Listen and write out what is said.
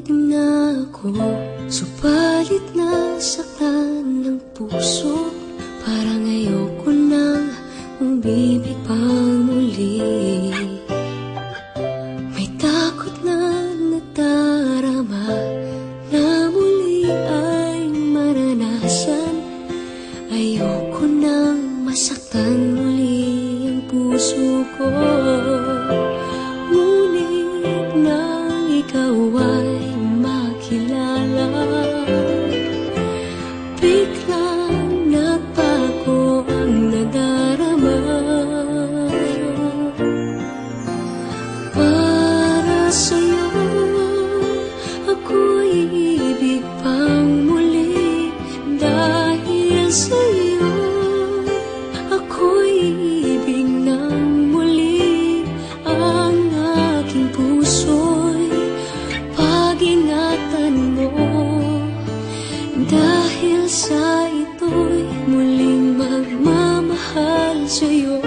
itim na ako, subalit nasaktan ng puso. Parang ayoko nang umibig pang muli. May takot na nadarama na muli ay maranasan. Ayoko nang masaktan muli ang puso ko. Ngunit nang ikaw ay makilala, biglang nagbago ang nadarama. Para sa'yo ako'y ibig pang muli. Dahil sa'yo ako'y ibig ng muli. Ang aking puso'y pag-ingatan mo. Dahil sa ito'y muling magmamahal sa'yo.